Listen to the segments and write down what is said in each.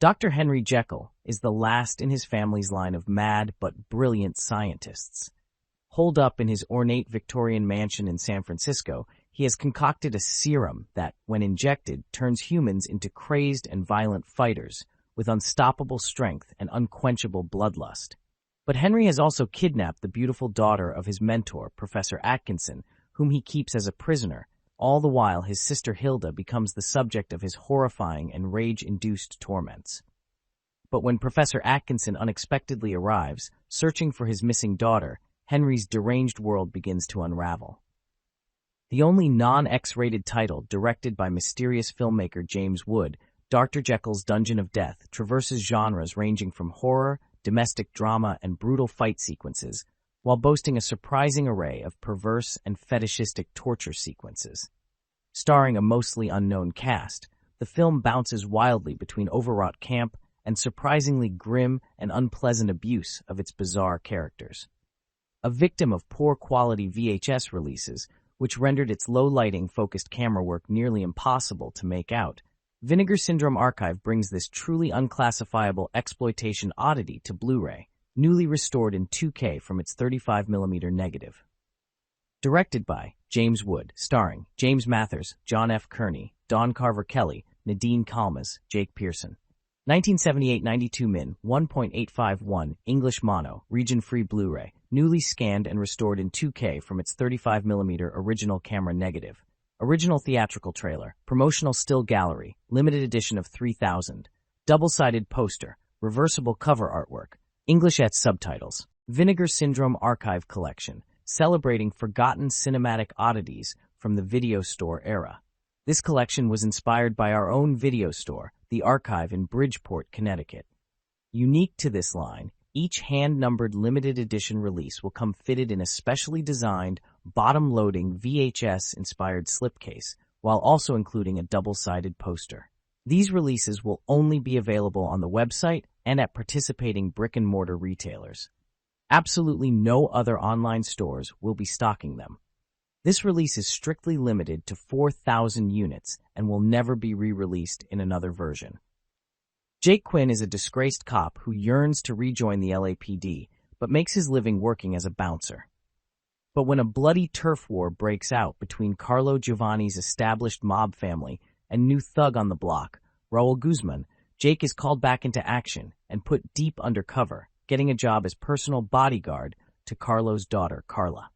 Dr. Henry Jekyll is the last in his family's line of mad but brilliant scientists. Holed up in his ornate Victorian mansion in San Francisco, he has concocted a serum that, when injected, turns humans into crazed and violent fighters with unstoppable strength and unquenchable bloodlust. But Henry has also kidnapped the beautiful daughter of his mentor, Professor Atkinson, whom he keeps as a prisoner. All the while, his sister Hilda becomes the subject of his horrifying and rage-induced torments. But when Professor Atkinson unexpectedly arrives, searching for his missing daughter, Henry's deranged world begins to unravel. The only non-X-rated title, directed by mysterious filmmaker James Wood, Dr. Jekyll's Dungeon of Death traverses genres ranging from horror, domestic drama, and brutal fight sequences, while boasting a surprising array of perverse and fetishistic torture sequences. Starring a mostly unknown cast, the film bounces wildly between overwrought camp and surprisingly grim and unpleasant abuse of its bizarre characters. A victim of poor-quality VHS releases, which rendered its low-lighting, focused camera work nearly impossible to make out, Vinegar Syndrome Archive brings this truly unclassifiable exploitation oddity to Blu-ray, newly restored in 2K from its 35mm negative. Directed by James Wood, starring James Mathers, John F. Kearney, Dawn Carver-Kelly, Nadine Kalmas, Jake Pearson. 1978-92 min, 1.851, English mono, region-free Blu-ray, newly scanned and restored in 2K from its 35mm original camera negative. Original theatrical trailer, promotional still gallery, limited edition of 3000, double-sided poster, reversible cover artwork, English et subtitles. Vinegar Syndrome Archive Collection, celebrating forgotten cinematic oddities from the video store era. This collection was inspired by our own video store, The Archive in Bridgeport, Connecticut. Unique to this line, each hand-numbered limited edition release will come fitted in a specially designed, bottom-loading VHS-inspired slipcase, while also including a double-sided poster. These releases will only be available on the website and at participating brick-and-mortar retailers. Absolutely no other online stores will be stocking them. This release is strictly limited to 4,000 units and will never be re-released in another version. Jake Quinn is a disgraced cop who yearns to rejoin the LAPD, but makes his living working as a bouncer. But when a bloody turf war breaks out between Carlo Giovanni's established mob family and new thug on the block, Raul Guzman, Jake is called back into action and put deep undercover, getting a job as personal bodyguard to Carlo's daughter, Carla.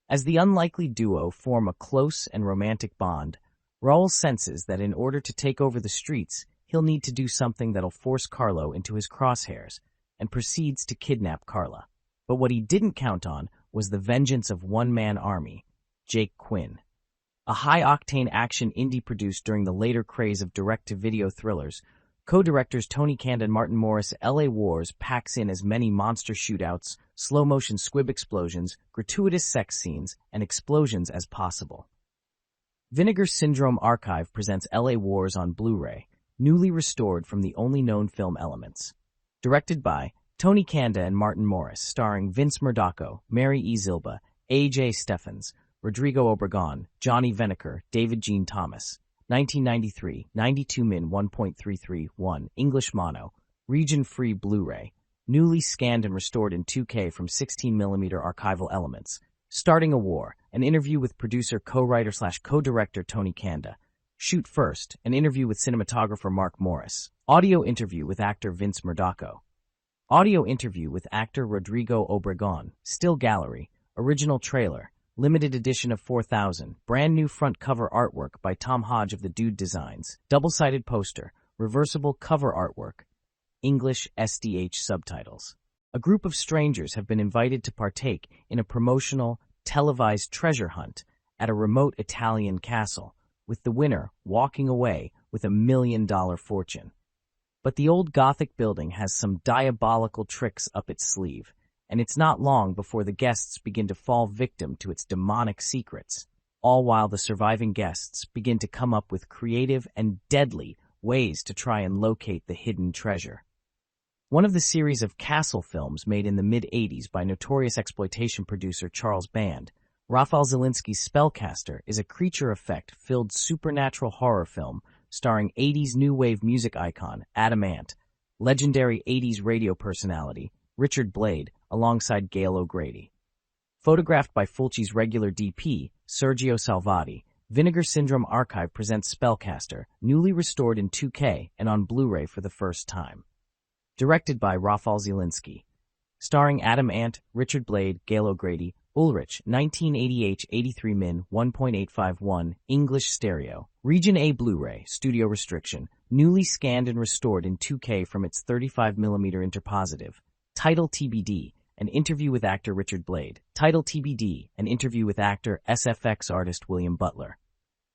As the unlikely duo form a close and romantic bond, Raul senses that in order to take over the streets, he'll need to do something that'll force Carlo into his crosshairs, and proceeds to kidnap Carla. But what he didn't count on was the vengeance of one-man army, Jake Quinn. A high-octane action indie produced during the later craze of direct-to-video thrillers, co-directors Tony Kanda and Martin Morris, L.A. Wars packs in as many monster shootouts, slow-motion squib explosions, gratuitous sex scenes, and explosions as possible. Vinegar Syndrome Archive presents L.A. Wars on Blu-ray, newly restored from the only known film elements. Directed by Tony Kanda and Martin Morris, starring Vince Murdocco, Mary E. Zilba, A.J. Steffens, Rodrigo Obregon, Johnny Veneker, David Gene Thomas. 1993, 92 min 1.331, English mono, region-free Blu-ray, newly scanned and restored in 2K from 16mm archival elements. Starting a War, an interview with producer, co-writer/co-director Tony Kanda. Shoot First, an interview with cinematographer Mark Morris. Audio interview with actor Vince Murdocco. Audio interview with actor Rodrigo Obregon. Still gallery, original trailer, limited edition of 4,000, brand new front cover artwork by Tom Hodge of the Dude Designs, double-sided poster, reversible cover artwork, English SDH subtitles. A group of strangers have been invited to partake in a promotional, televised treasure hunt at a remote Italian castle, with the winner walking away with $1 million fortune. But the old Gothic building has some diabolical tricks up its sleeve, and it's not long before the guests begin to fall victim to its demonic secrets, all while the surviving guests begin to come up with creative and deadly ways to try and locate the hidden treasure. One of the series of castle films made in the mid-'80s by notorious exploitation producer Charles Band, Raphael Zielinski's Spellcaster is a creature effect-filled supernatural horror film starring 80s new wave music icon Adam Ant, legendary 80s radio personality Richard Blade alongside Gail O'Grady. Photographed by Fulci's regular DP, Sergio Salvati, Vinegar Syndrome Archive presents Spellcaster, newly restored in 2K and on Blu-ray for the first time. Directed by Rafał Zielinski. Starring Adam Ant, Richard Blade, Gail O'Grady, Ulrich, 1988 83 min, 1.851, English stereo. Region A Blu-ray, studio restriction, newly scanned and restored in 2K from its 35mm interpositive. Title TBD, an interview with actor Richard Blade. Title TBD, an interview with actor SFX artist William Butler.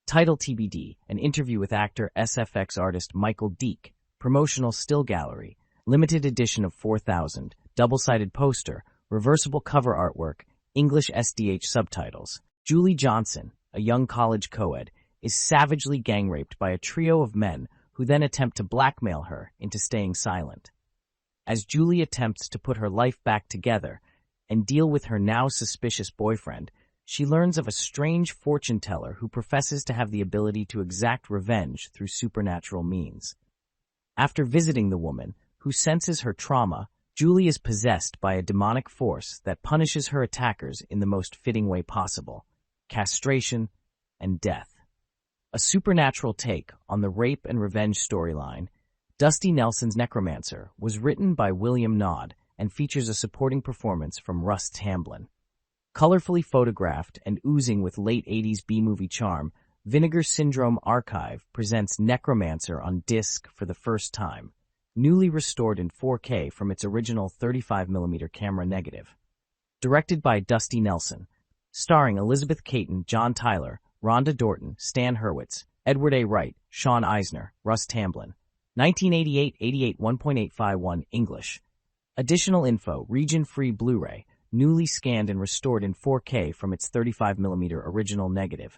Title TBD, an interview with actor SFX artist Michael Deek. Promotional still gallery, limited edition of 4,000, double-sided poster, reversible cover artwork, English SDH subtitles. Julie Johnson, a young college co-ed, is savagely gang-raped by a trio of men who then attempt to blackmail her into staying silent. As Julie attempts to put her life back together and deal with her now suspicious boyfriend, she learns of a strange fortune teller who professes to have the ability to exact revenge through supernatural means. After visiting the woman, who senses her trauma, Julie is possessed by a demonic force that punishes her attackers in the most fitting way possible: castration and death. A supernatural take on the rape and revenge storyline, Dusty Nelson's Necromancer was written by William Nod and features a supporting performance from Russ Tamblyn. Colorfully photographed and oozing with late 80s B-movie charm, Vinegar Syndrome Archive presents Necromancer on disc for the first time, newly restored in 4K from its original 35mm camera negative. Directed by Dusty Nelson, starring Elizabeth Caton, John Tyler, Rhonda Dorton, Stan Hurwitz, Edward A. Wright, Sean Eisner, Russ Tamblyn. 1988-88 1.851 English. Additional info, region-free Blu-ray, newly scanned and restored in 4K from its 35mm original negative.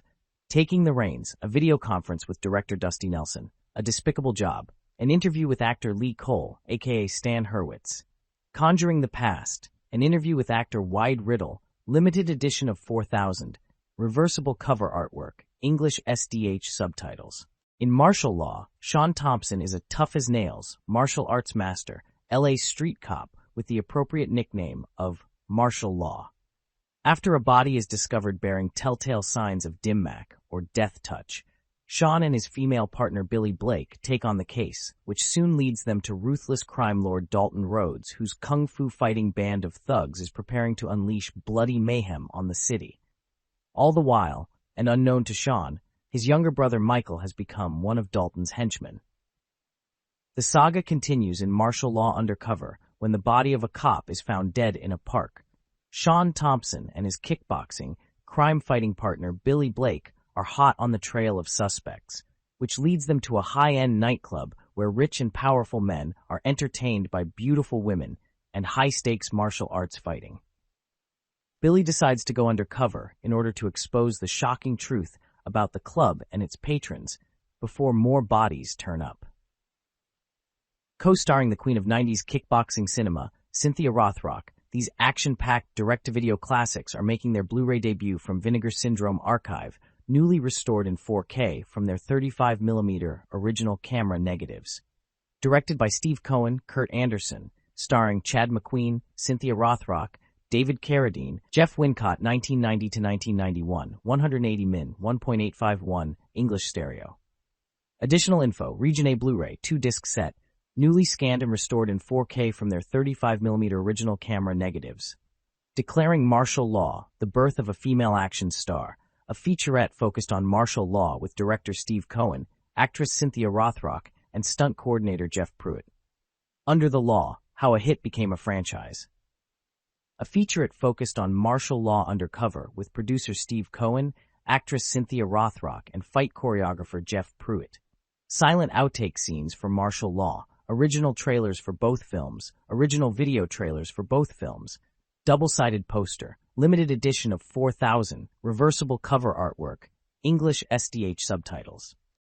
Taking the Reins, a video conference with director Dusty Nelson. A Despicable Job. An interview with actor Lee Cole, a.k.a. Stan Hurwitz. Conjuring the Past. An interview with actor Wide Riddle. Limited edition of 4,000. Reversible cover artwork. English SDH subtitles. In martial law, Sean Thompson is a tough-as-nails martial arts master, LA street cop with the appropriate nickname of Martial Law. After a body is discovered bearing telltale signs of Dimmac, or death touch, Sean and his female partner Billy Blake take on the case, which soon leads them to ruthless crime lord Dalton Rhodes, whose kung fu fighting band of thugs is preparing to unleash bloody mayhem on the city. All the while, and unknown to Sean, his younger brother Michael has become one of Dalton's henchmen. The saga continues in Martial Law Undercover when the body of a cop is found dead in a park. Sean Thompson and his kickboxing, crime-fighting partner Billy Blake are hot on the trail of suspects, which leads them to a high-end nightclub where rich and powerful men are entertained by beautiful women and high-stakes martial arts fighting. Billy decides to go undercover in order to expose the shocking truth about the club and its patrons before more bodies turn up. Co-starring the queen of 90s kickboxing cinema, Cynthia Rothrock, these action-packed direct-to-video classics are making their Blu-ray debut from Vinegar Syndrome Archive, newly restored in 4K from their 35mm original camera negatives. Directed by Steve Cohen, Kurt Anderson, starring Chad McQueen, Cynthia Rothrock, David Carradine, Jeff Wincott, 1990-1991, 180 min, 1.851, English stereo. Additional info, Region A Blu-ray, 2-disc set, newly scanned and restored in 4K from their 35mm original camera negatives. Declaring Martial Law, the birth of a female action star, a featurette focused on martial law with director Steve Cohen, actress Cynthia Rothrock, and stunt coordinator Jeff Pruitt. Under the Law, how a hit became a franchise. A featurette focused on martial law undercover with producer Steve Cohen, actress Cynthia Rothrock, and fight choreographer Jeff Pruitt. Silent outtake scenes for Martial Law, original trailers for both films, original video trailers for both films, double-sided poster, limited edition of 4,000, reversible cover artwork, English SDH subtitles.